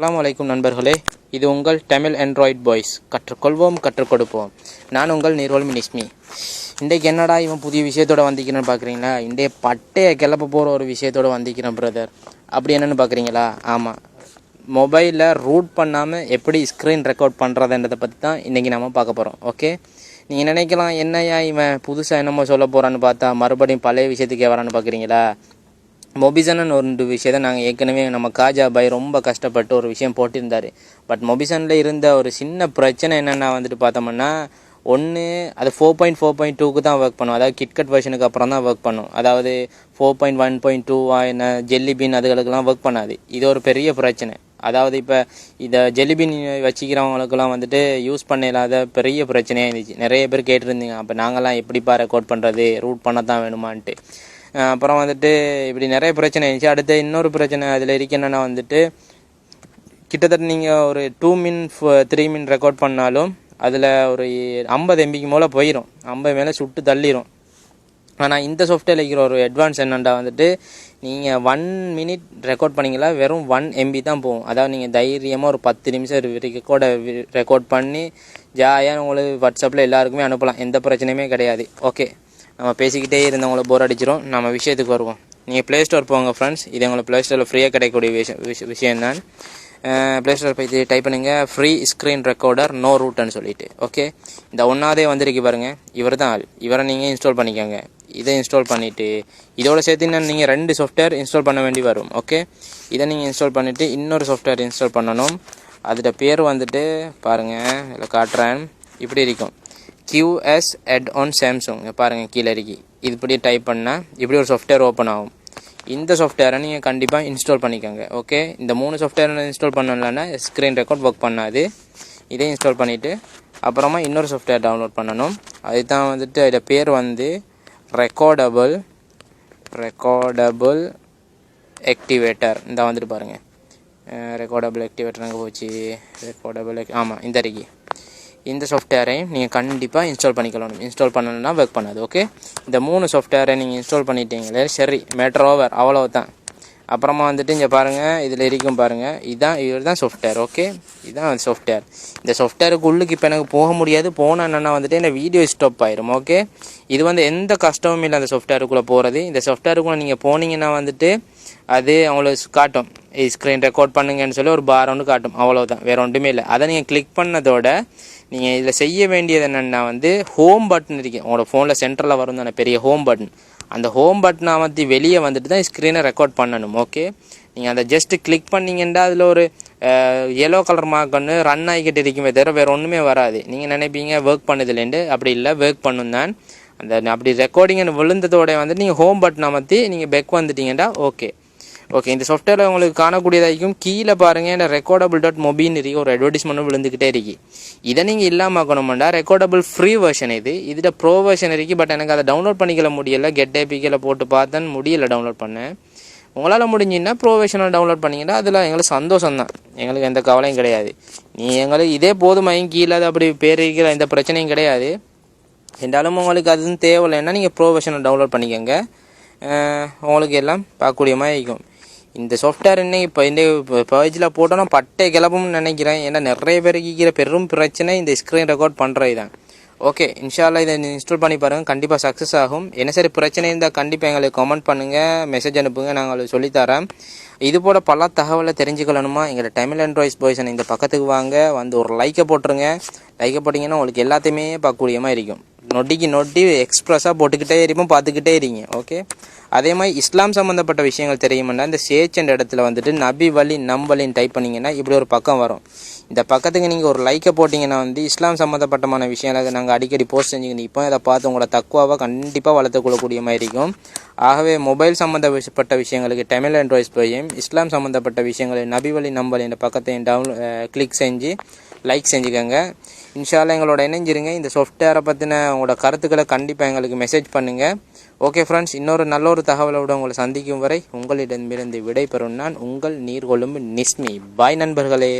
அஸ்ஸலாமு அலைக்கும் நண்பர்களே, இது உங்கள் தமிழ் ஆண்ட்ராய்ட் பாய்ஸ். கற்றுக்கொள்வோம், கற்றுக் கொடுப்போம். நான் உங்கள் நீர்வல்மி நிஸ்மி. இன்றைக்கு என்னடா இவன் புதிய விஷயத்தோடு வந்திக்கிறேன்னு பார்க்குறீங்களா? இன்றைய பட்டையை கிளப்ப போகிற ஒரு விஷயத்தோடு வந்திக்கிறேன் பிரதர். அப்படி என்னென்னு பார்க்குறீங்களா? ஆமாம், மொபைலில் ரூட் பண்ணாமல் எப்படி ஸ்க்ரீன் ரெக்கார்ட் பண்ணுறதுன்றதை பற்றி தான் இன்றைக்கி நம்ம பார்க்க போகிறோம். ஓகே, நீங்கள் நினைக்கலாம் என்னையா இவன் புதுசாக என்னமோ சொல்ல போகிறான்னு பார்த்தா மறுபடியும் பழைய விஷயத்துக்கே வரான்னு பார்க்குறீங்களா? மொபிசன்னு ஒரு விஷயத்தை நாங்கள் ஏற்கனவே நம்ம காஜா பாய் ரொம்ப கஷ்டப்பட்டு ஒரு விஷயம் போட்டிருந்தார். பட் மொபிசனில் இருந்த ஒரு சின்ன பிரச்சனை என்னென்னா பார்த்தோம்னா, ஒன்று அது 4.4.2க்கு தான் ஒர்க் பண்ணும். அதாவது கிட்கட் வெர்ஷனுக்கு அப்புறம் தான் ஒர்க் பண்ணும். அதாவது 4.1.2 என்ன ஜெல்லிபீன் அதுகளுக்கெல்லாம் ஒர்க் பண்ணாது. இது ஒரு பெரிய பிரச்சனை. அதாவது இப்போ இதை ஜெல்லிபீன் வச்சுக்கிறவங்களுக்கெல்லாம் யூஸ் பண்ண இல்லாத பெரிய பிரச்சனையாக இருந்துச்சு. நிறைய பேர் கேட்டிருந்தீங்க, அப்போ நாங்கள்லாம் எப்படிப்பா ரெக்கார்ட் பண்ணுறது, ரூட் பண்ண தான் வேணுமான்ட்டு. அப்புறம் இப்படி நிறைய பிரச்சனை இருந்துச்சு. அடுத்து இன்னொரு பிரச்சனை அதில் இருக்கு என்னென்னா கிட்டத்தட்ட நீங்கள் ஒரு 2 min 3 min ரெக்கார்ட் பண்ணாலும் அதில் ஒரு 50 MBக்கு மேலே போயிடும், 50 மேலே சுட்டு தள்ளிடும். ஆனால் இந்த சாஃப்ட்வேரில் இருக்கிற ஒரு அட்வான்ஸ் என்னென்னா நீங்கள் 1 minute ரெக்கார்ட் பண்ணிங்களா வெறும் 1 MB தான் போகும். அதாவது நீங்கள் தைரியமாக ஒரு 10 நிமிஷம் ரெக்கார்ட் பண்ணி ஜாலியாக உங்களுக்கு வாட்ஸ்அப்பில் எல்லாருக்குமே அனுப்பலாம். எந்த பிரச்சனையுமே கிடையாது. ஓகே, நம்ம பேசிக்கிட்டே இருந்தவங்களை போர் அடிச்சிடும். நம்ம விஷயத்துக்கு வருவோம். நீங்கள் ப்ளே ஸ்டோர் போங்க ஃப்ரெண்ட்ஸ். இது உங்களுக்கு ப்ளே ஸ்டோரில் ஃப்ரீயாக கிடைக்கக்கூடிய விஷயம்தான். ப்ளே ஸ்டோர் போய் டைப் பண்ணுங்கள், ஃப்ரீ ஸ்க்ரீன் ரெக்கார்டர் நோ ரூட்னு சொல்லிட்டு. ஓகே, இந்த ஒன்றாவதே வந்திருக்கு பாருங்கள், இவர் தான் ஆள். இவரை நீங்கள் இன்ஸ்டால் பண்ணிக்கோங்க. இதை இன்ஸ்டால் பண்ணிவிட்டு இதோட சேர்த்து நீங்கள் 2 சாஃப்ட்வேர் இன்ஸ்டால் பண்ண வேண்டி வரும். ஓகே, இதை நீங்கள் இன்ஸ்டால் பண்ணிவிட்டு இன்னொரு சாஃப்ட்வேர் இன்ஸ்டால் பண்ணணும். அதோட பேர் பாருங்கள், இதில் காட்டுறேன். இப்படி இருக்கும், QS add-on Samsung. பாருங்கள் கீழே இருக்கு. இது இப்படி டைப் பண்ணால் இப்படி ஒரு சாஃப்ட்வேர் ஓப்பன் ஆகும். இந்த சாஃப்ட்வேரை நீங்கள் கண்டிப்பாக இன்ஸ்டால் பண்ணிக்கோங்க. ஓகே, இந்த 3 சாஃப்ட்வேர் இன்ஸ்டால் பண்ணலன்னா ஸ்க்ரீன் ரெக்கார்ட் ஒர்க் பண்ணாது. இதை இன்ஸ்டால் பண்ணிவிட்டு அப்புறமா இன்னொரு சாஃப்ட்வேர் டவுன்லோட் பண்ணணும். அதுதான் அதோட பேர் ரெக்கார்டபுள் ஆக்டிவேட்டர். இந்த பாருங்கள், ரெக்கார்டபுள் ஆக்டிவேட்டர் அங்கே போச்சு. ஆமாம், இந்த இருக்கு. இந்த சாஃப்ட்வேரையும் நீங்கள் கண்டிப்பாக இன்ஸ்டால் பண்ணிக்கலாம். இன்ஸ்டால் பண்ணணுன்னா ஒர்க் பண்ணாது. ஓகே, இந்த 3 சாஃப்ட்வேரை நீங்கள் இன்ஸ்டால் பண்ணிட்டீங்களே, சரி, மேட்டர் ஓவர், அவ்வளோ தான். அப்புறமா இங்கே பாருங்கள், இதில் இருக்கும் பாருங்கள், இவர் தான் சாஃப்ட்வேர். ஓகே, இதுதான் சாஃப்ட்வேர். இந்த சாஃப்ட்வேருக்கு உள்ளுக்கு இப்போ எனக்கு போக முடியாது. போனால் என்னென்னா இந்த வீடியோ ஸ்டாப் ஆயிரும். ஓகே, இது எந்த கஷ்டமும் இல்லை அந்த சாஃப்ட்வேருக்குள்ளே போகிறது. இந்த சாஃப்ட்வேருக்குள்ளே நீங்கள் போனீங்கன்னா அது அவங்களுக்கு காட்டும், ஸ்க்ரீன் ரெக்கார்ட் பண்ணுங்கன்னு சொல்லி ஒரு பார் ஒன்று காட்டும். அவ்வளோதான், வேறு ஒன்றுமே இல்லை. அதை நீங்கள் கிளிக் பண்ணதோட நீங்கள் இதில் செய்ய வேண்டியது என்னென்னா ஹோம் பட்டன் இருக்குது உங்களோட ஃபோனில் சென்டரில் வரும் தானே பெரிய ஹோம் பட்டன். அந்த ஹோம் பட்டனை அமர்த்தி வெளியே தான் ஸ்க்ரீனை ரெக்கார்ட் பண்ணணும். ஓகே, நீங்கள் அதை ஜஸ்ட்டு கிளிக் பண்ணிங்கன்னா அதில் ஒரு எல்லோ கலர் மார்க் ஒன்று ரன் ஆகிக்கிட்டு இருக்குமே தவிர வேறு ஒன்றுமே வராது. நீங்கள் நினைப்பீங்க ஒர்க் பண்ணுதுலேண்டு, அப்படி இல்லை, ஒர்க் பண்ணும் தான். அப்படி ரெக்கார்டிங்னு விழுந்ததோட நீங்கள் ஹோம் பட்டன் அமர்த்தி நீங்கள் பெக் வந்துட்டீங்கன்னா ஓகே, இந்த சாஃப்ட்வேரில் உங்களுக்கு காணக்கூடியதாகும். கீழே பாருங்கள், இந்த ரெக்கார்டபுள்.mobiன்னு இருக்கு, ஒரு அட்வர்டைஸ்மெண்ட்டும் விழுந்துக்கிட்டே இருக்கு. இதை நீங்கள் இல்லாமல் ஆக்கணும்னா ரெக்கார்டபுள் ஃப்ரீ வெர்ஷன் இதில் ப்ரோ வெர்ஷன் இருக்குது. பட் எனக்கு அதை டவுன்லோட் பண்ணிக்கல முடியலை. கெட் ஏபிக்கில் போட்டு பார்த்தேன், முடியலை டவுன்லோட் பண்ணேன். உங்களால் முடிஞ்சுன்னா ப்ரோ வெர்ஷனில் டவுன்லோட் பண்ணிங்கன்னா அதில் எங்களுக்கு சந்தோஷம் தான், எங்களுக்கு எந்த கவலையும் கிடையாது. எங்களுக்கு இதே போதுமையும் கீழே அப்படி பேர் இருக்கிற எந்த பிரச்சனையும் கிடையாது. என்றாலும் உங்களுக்கு அதுவும் தேவையில்லைன்னா நீங்கள் ப்ரோ வெர்ஷனை டவுன்லோட் பண்ணிக்கோங்க. உங்களுக்கு எல்லாம் பார்க்கக்கூடிய மாதிரி இருக்கும். இந்த சாஃப்ட்வேர் இப்போ இந்த பேஜில் போட்டோன்னா பட்டை கிளப்பும்னு நினைக்கிறேன். ஏன்னா நிறைய பேருக்கு இருக்கிற பெரும் பிரச்சனை இந்த ஸ்க்ரீன் ரெக்கார்ட் பண்ணுறது தான். ஓகே, இன்ஷால்லா இதை இன்ஸ்டால் பண்ணி பாருங்கள், கண்டிப்பாக சக்ஸஸ் ஆகும். என்ன சரி பிரச்சனை இருந்தால் கண்டிப்பாக எங்களுக்கு கமெண்ட் பண்ணுங்கள், மெசேஜ் அனுப்புங்க, நாங்கள் சொல்லித்தரேன். இது போல் பல தகவலை தெரிஞ்சுக்கணுமா, எங்களோட தமிழ் ஆண்ட்ராய்ட் பாய்ஸ் இந்த பக்கத்துக்கு வாங்க, ஒரு லைக்கை போட்டுருங்க. லைக்கை போட்டிங்கன்னா உங்களுக்கு எல்லாத்தையுமே பார்க்கக்கூடியமாக இருக்கும். நொட்டி எக்ஸ்ப்ரெஸ்ஸாக போட்டுக்கிட்டே இருப்போம், பார்த்துக்கிட்டே இருங்க. ஓகே, அதே மாதிரி இஸ்லாம் சம்மந்தப்பட்ட விஷயங்கள் தெரியுமாண்டா இந்த சேர்ச் என்ற இடத்துல நபி வழி நம்பலின்னு டைப் பண்ணிங்கன்னா இப்படி ஒரு பக்கம் வரும். இந்த பக்கத்துக்கு நீங்கள் ஒரு லைக்கை போட்டிங்கன்னா இஸ்லாம் சம்மந்தப்பட்டமான விஷயங்களை நாங்கள் அடிக்கடி போஸ்ட் செஞ்சுக்கிட்டு இப்போ அதை பார்த்து உங்களோட தக்குவாவை கண்டிப்பாக வளர்த்துக்கொள்ளக்கூடிய மாதிரி இருக்கும். ஆகவே மொபைல் சம்மந்தப்பட்ட விஷயங்களுக்கு தமிழ் ஆண்ட்ராய்ட் போயும் இஸ்லாம் சம்மந்தப்பட்ட விஷயங்களை நபி வழி நம்பல் இந்த பக்கத்தையும் கிளிக் செஞ்சு லைக் செஞ்சுக்கோங்க. இன்ஷால்லா எங்களோட இணைஞ்சிருங்க. இந்த சாஃப்ட்வேரை பற்றின உங்களோட கருத்துக்களை கண்டிப்பாக எங்களுக்கு மெசேஜ் பண்ணுங்கள். ஓகே ஃப்ரெண்ட்ஸ், இன்னொரு நல்ல ஒரு தகவலோடு உங்களை சந்திக்கும் வரை உங்களிடமிருந்து விடை பெறும் நான் உங்கள் நீர்கொழும்பு நிஸ்மி. பாய் நண்பர்களே.